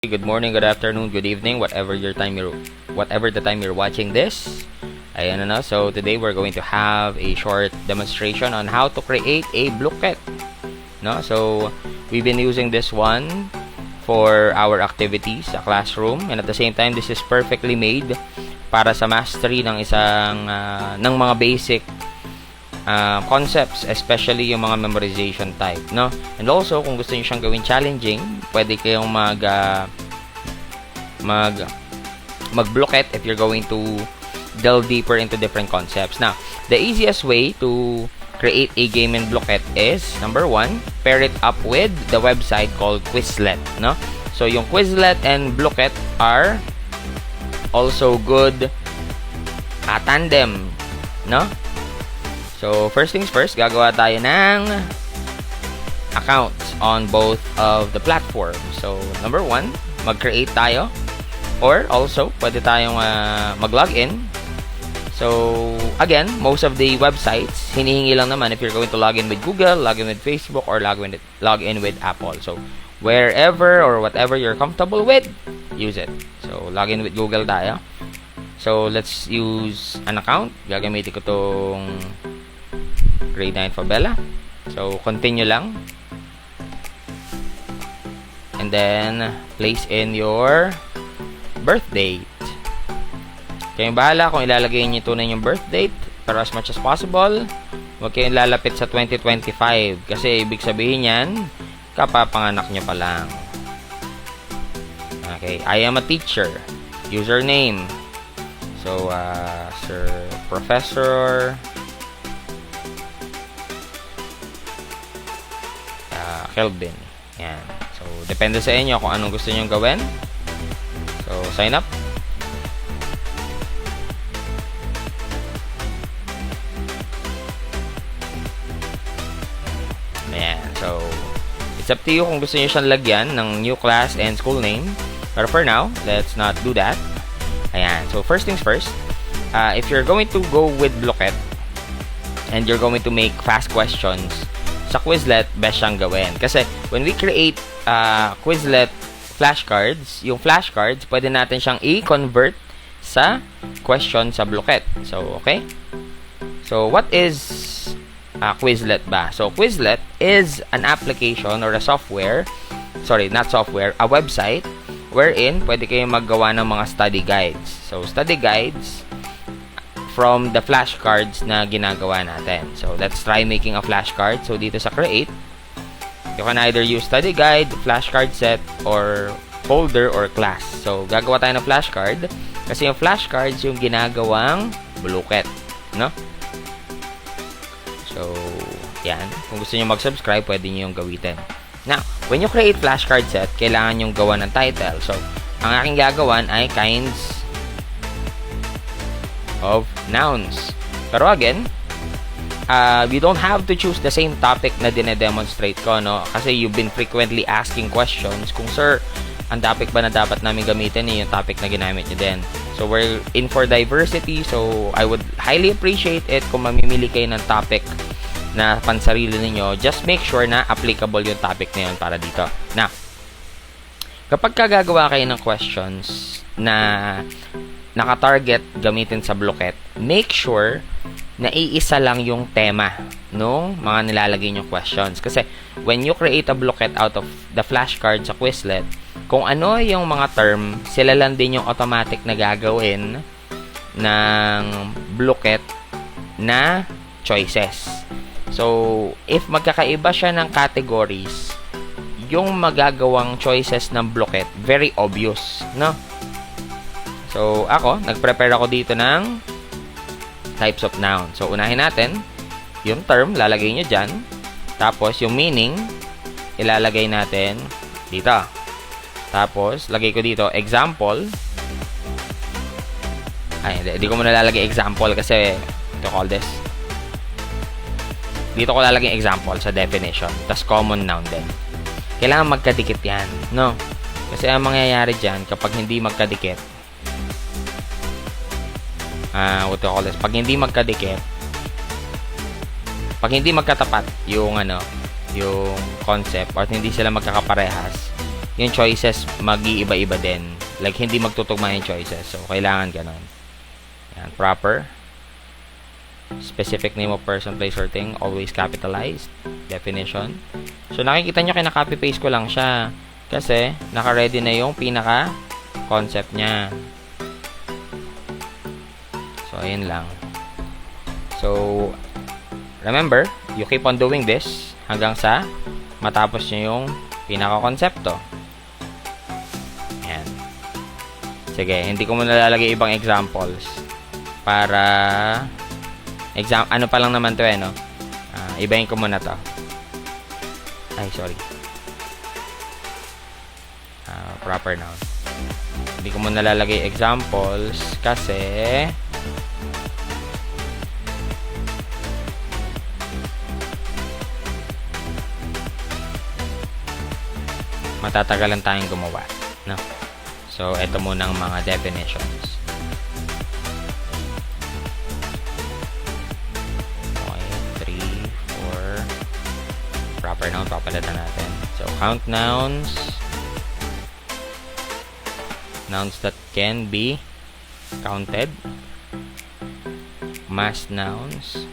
Good morning, good afternoon, good evening, whatever the time you're watching this. Ayan na. So today we're going to have a short demonstration on how to create a Blooket. No? So we've been using this one for our activities sa classroom, and at the same time this is perfectly made para sa mastery ng ng mga basic concepts, especially yung mga memorization type, no? And also, kung gusto niyo siyang gawin challenging, pwede kayong mag-Blooket if you're going to delve deeper into different concepts. Now, the easiest way to create a game in Blooket is, number one, pair it up with the website called Quizlet, no? So, yung Quizlet and Blooket are also good tandem, no? So, first things first, gagawa tayo ng accounts on both of the platforms. So, number one, mag-create tayo. Or also, pwede tayong mag-login. So, again, most of the websites, hinihingi lang naman if you're going to log in with Google, log in with Facebook, or log in with Apple. So, wherever or whatever you're comfortable with, use it. So, log in with Google tayo. So, let's use an account. Gagamitin ko tong grade 9 Fabella. So, continue lang. And then, place in your birth date. Kayong bahala kung ilalagay niyo tunay yung birth date. Pero as much as possible, huwag kayong lalapit sa 2025. Kasi, ibig sabihin yan, kapapanganak nyo pa lang. Okay. I am a teacher. Username. So, Sir Professor Kelvin. Yan. So, depende sa inyo kung anong gusto nyo gawin. So, sign up. Ayan. So, it's up to you kung gusto nyo siyang lagyan ng new class and school name. Pero for now, let's not do that. Ayan. So, first things first, if you're going to go with Blooket and you're going to make fast questions, sa Quizlet, best siyang gawin. Kasi, when we create Quizlet flashcards, yung flashcards, pwede natin siyang i-convert sa question sa Blooket. So, okay? So, what is Quizlet ba? So, Quizlet is an application or a software, sorry, not software, a website wherein pwede kayong maggawa ng mga study guides. So, study guides from the flashcards na ginagawa natin. So, let's try making a flashcard. So, dito sa create, you can either use study guide, flashcard set, or folder, or class. So, gagawa tayo ng flashcard kasi yung flashcards yung ginagawang Blooket, no? So, yan. Kung gusto nyo mag-subscribe, pwede nyo yung gawitin. Now, when you create flashcard set, kailangan yung gawa ng title. So, ang aking gagawan ay kinds of nouns. Pero again, you don't have to choose the same topic na dinedemonstrate ko, no? Kasi you've been frequently asking questions kung, sir, ang topic ba na dapat namin gamitin yung topic na ginamit nyo din. So, we're in for diversity. So, I would highly appreciate it kung mamimili kayo ng topic na pansarili ninyo. Just make sure na applicable yung topic na yun para dito. Now, kapag gagawa kayo ng questions na naka-target gamitin sa Blooket, make sure na iisa lang yung tema nung mga nilalagay nyo questions. Kasi, when you create a Blooket out of the flashcard sa Quizlet, kung ano yung mga term, sila lang din yung automatic na gagawin ng Blooket na choices. So, if magkakaiba siya ng categories, yung magagawang choices ng Blooket, very obvious, no? So, nag-prepare ako dito ng types of noun. So, unahin natin, yung term, lalagay nyo dyan. Tapos, yung meaning, ilalagay natin dito. Tapos, lagay ko dito, example. Ay, hindi ko muna lalagay example kasi, to call this. Dito ko lalagay example sa definition. Tapos, common noun din. Kailangan magkadikit yan, no? Kasi, ang mangyayari dyan, kapag hindi magkadikit, what to call this? Pag hindi magkadikit, pag hindi magkatapat yung yung concept or hindi sila magkakaparehas, yung choices mag-iiba-iba din. Like, hindi magtutugma yung choices. So, kailangan ganun. Yan, proper. Specific name of person, place, or thing, always capitalized. Definition. So, nakikita nyo, kinaka-copy-paste ko lang siya. Kasi, naka-ready na yung pinaka-concept niya. So, ayun lang. So, remember, you keep on doing this hanggang sa matapos nyo yung pinaka-konsepto. Yan. Sige, hindi ko muna lalagay ibang examples. Para, ano pa lang naman to no? Ibahin ko muna to. Ay, sorry. Proper noun. Hindi ko muna lalagay examples kasi matatagalan tayong gumawa, no? So, ito muna ang mga definitions. Okay, 3, 4. Proper noun, papalitan natin. So, count nouns. Nouns that can be counted. Mass nouns.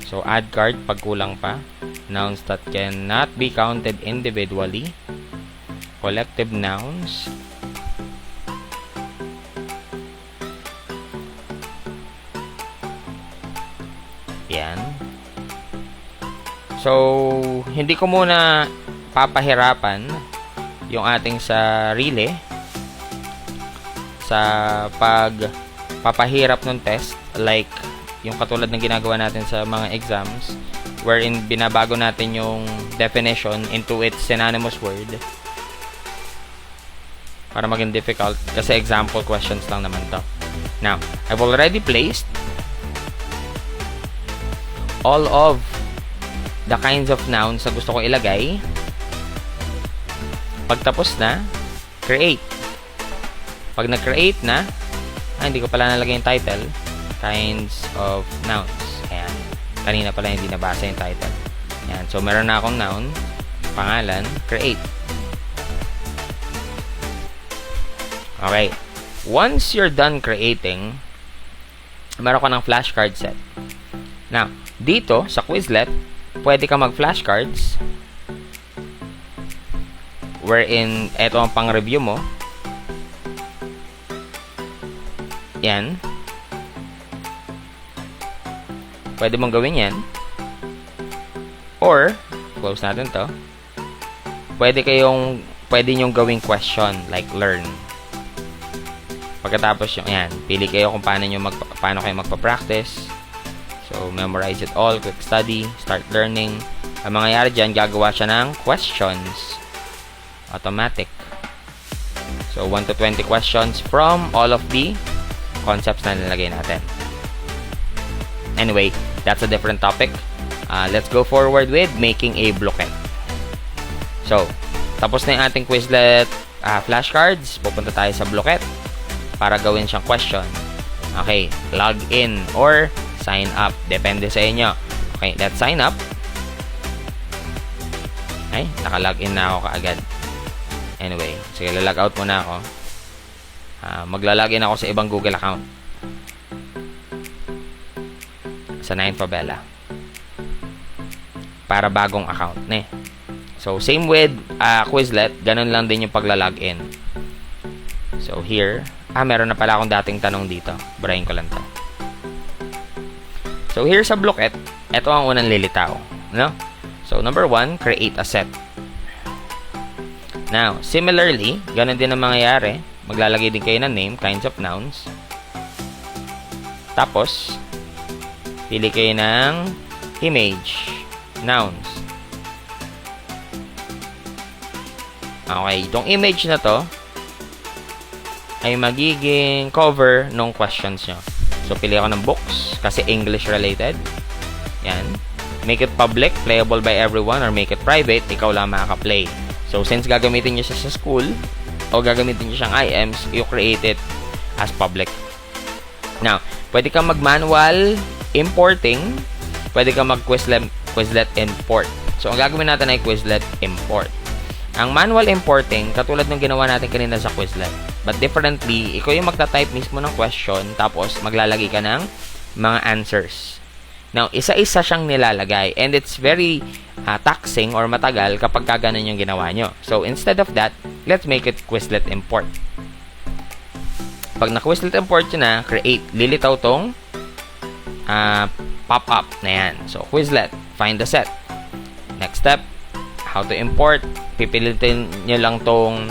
So, add card pag kulang pa. Nouns that cannot be counted individually. Collective nouns. Yan. So, hindi ko muna papahirapan yung ating sarili sa pagpapahirap ng test, like yung katulad ng ginagawa natin sa mga exams wherein binabago natin yung definition into its synonymous word para maging difficult kasi example questions lang naman to. Now, I've already placed all of the kinds of nouns na gusto ko ilagay. Pagtapos na, create. Pag nag-create na, hindi ko pala nalagay yung title. Kinds of nouns. Ayan. Kanina pala hindi nabasa yung title. Ayan. So, meron na akong noun, pangalan, create. Okay. Once you're done creating, meron ka ng flashcard set. Now, dito, sa Quizlet, pwede ka mag-flashcards wherein eto ang pang-review mo. Yan. Pwede mong gawin yan. Or, close natin to. Pwede nyong gawing question, like learn. Pagkatapos yung, yan, pili kayo kung paano kayo magpa-practice. So, memorize it all, quick study, start learning. Ang mangyayari dyan, gagawa siya ng questions. Automatic. So, 1 to 20 questions from all of the concepts na nilagay natin. Anyway, that's a different topic. Let's go forward with making a blocket. So, tapos na yung ating Quizlet flashcards. Pupunta tayo sa blocket para gawin siyang question. Okay, log in or sign up. Depende sa inyo. Okay, let's sign up. Ay, naka-log in na ako kaagad. Anyway, sige, lalog out muna ako. Maglalagin ako sa ibang Google account. Sa 9 Fabella. Para bagong account, ne. So, same with Quizlet. Ganun lang din yung paglalagin. So, here. Meron na pala akong dating tanong dito. Burahin ko lang to. So, here sa blocket, ito ang unang lilitaw. No? So, number 1, create a set. Now, similarly, ganun din ang mangyayari. Maglalagay din kayo ng name, kinds of nouns. Tapos, pili kayo ng image, nouns. Okay, itong image na to ay magiging cover ng questions nyo. So, pili ako ng books kasi English related. Yan. Make it public, playable by everyone, or make it private, ikaw lang makaka-play. So, since gagamitin nyo siya sa school, o gagamitin nyo siyang IMs, you create it as public. Now, pwede kang mag-manual importing, pwede kang mag-Quizlet import. So, ang gagawin natin ay Quizlet import. Ang manual importing, katulad ng ginawa natin kanina sa Quizlet. But differently, ikaw yung magta-type mismo ng question, tapos maglalagay ka ng mga answers. Now, isa-isa siyang nilalagay, and it's very taxing or matagal kapag ganun yung ginawa nyo. So, instead of that, let's make it Quizlet import. Pag na-Quizlet import nyo na, create, lilitaw tong pop-up na yan. So, Quizlet, find the set. Next step, how to import. Pipilitin nyo lang tong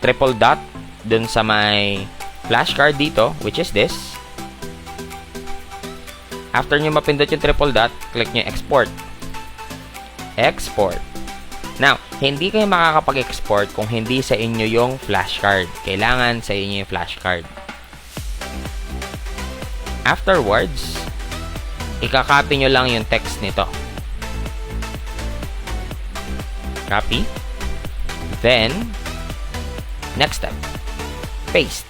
triple dot dun sa may flashcard dito, which is this. After nyo mapindot yung triple dot, click nyo export. Export. Now, hindi kayo makakapag-export kung hindi sa inyo yung flashcard. Kailangan sa inyo yung flashcard. Afterwards, ika-copy nyo lang yung text nito. Copy. Then, next step, paste.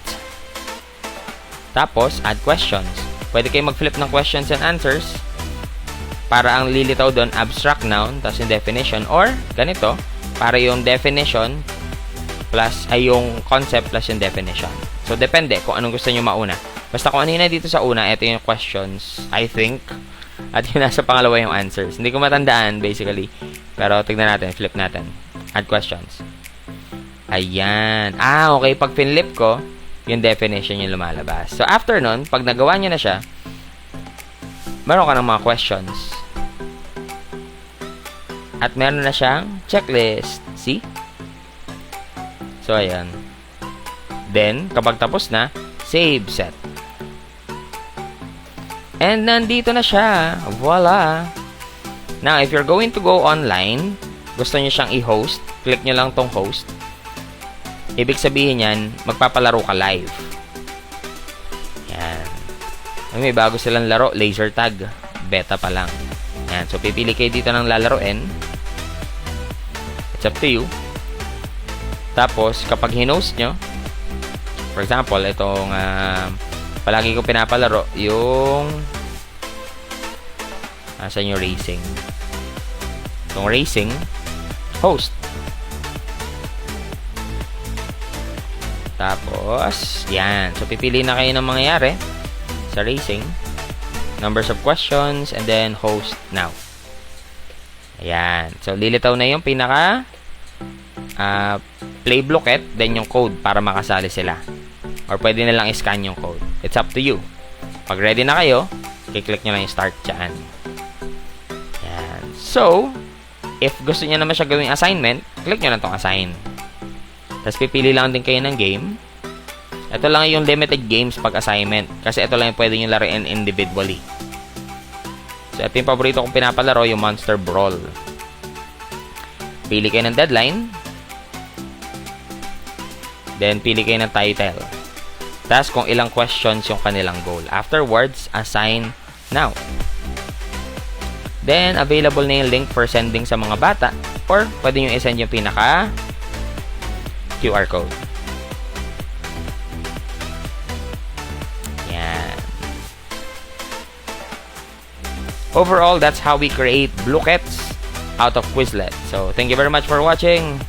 Tapos, add questions. Pwede kayo mag-flip ng questions and answers para ang lilitaw doon abstract noun, tapos yung definition, or ganito, para yung definition plus ay yung concept plus yung definition. So, depende kung anong gusto nyo mauna. Basta kung ano yun na dito sa una, ito yung questions, I think. At yung nasa pangalawa yung answers. Hindi ko matandaan, basically. Pero, tignan natin. Flip natin. Add questions. Ayan. Okay. Pag pinlip ko, yung definition yung lumalabas. So, after nun, pag nagawa nyo na siya, meron ka ng mga questions. At meron na siyang checklist. See? So, ayan. Then, kapag tapos na, save set. And nandito na siya. Voila! Now, if you're going to go online, gusto nyo siyang i-host, click nyo lang tong host. Ibig sabihin yan, magpapalaro ka live. Yan. May bago silang laro, laser tag. Beta pa lang. Yan. So, pipili kayo dito ng lalaroin. It's up to you. Tapos, kapag hinost nyo, for example, itong palagi ko pinapalaro, yung asan yung racing. Itong racing, host. Tapos, yan. So, pipili na kayo ng mangyayari sa racing. Numbers of questions, and then host now. Ayan. So, lilitaw na yung pinaka play blocket, then yung code para makasali sila. Or pwede na lang i-scan yung code. It's up to you. Pag ready na kayo, i-click nyo lang yung start dyan. Yan. So, if gusto nyo naman siya gawing assignment, click nyo lang itong assign. Tapos pipili lang din kayo ng game. Ito lang yung limited games pag assignment. Kasi ito lang yung pwede nyo laruin individually. So, ito yung paborito kong pinapalaro, yung Monster Brawl. Pili kayo ng deadline. Then, pili kayo ng title. Tapos, kung ilang questions yung kanilang goal. Afterwards, assign now. Then, available na yung link for sending sa mga bata. Or, pwede nyo i-send yung pinaka QR code. Yan. Overall, that's how we create Blookets out of Quizlet. So, thank you very much for watching.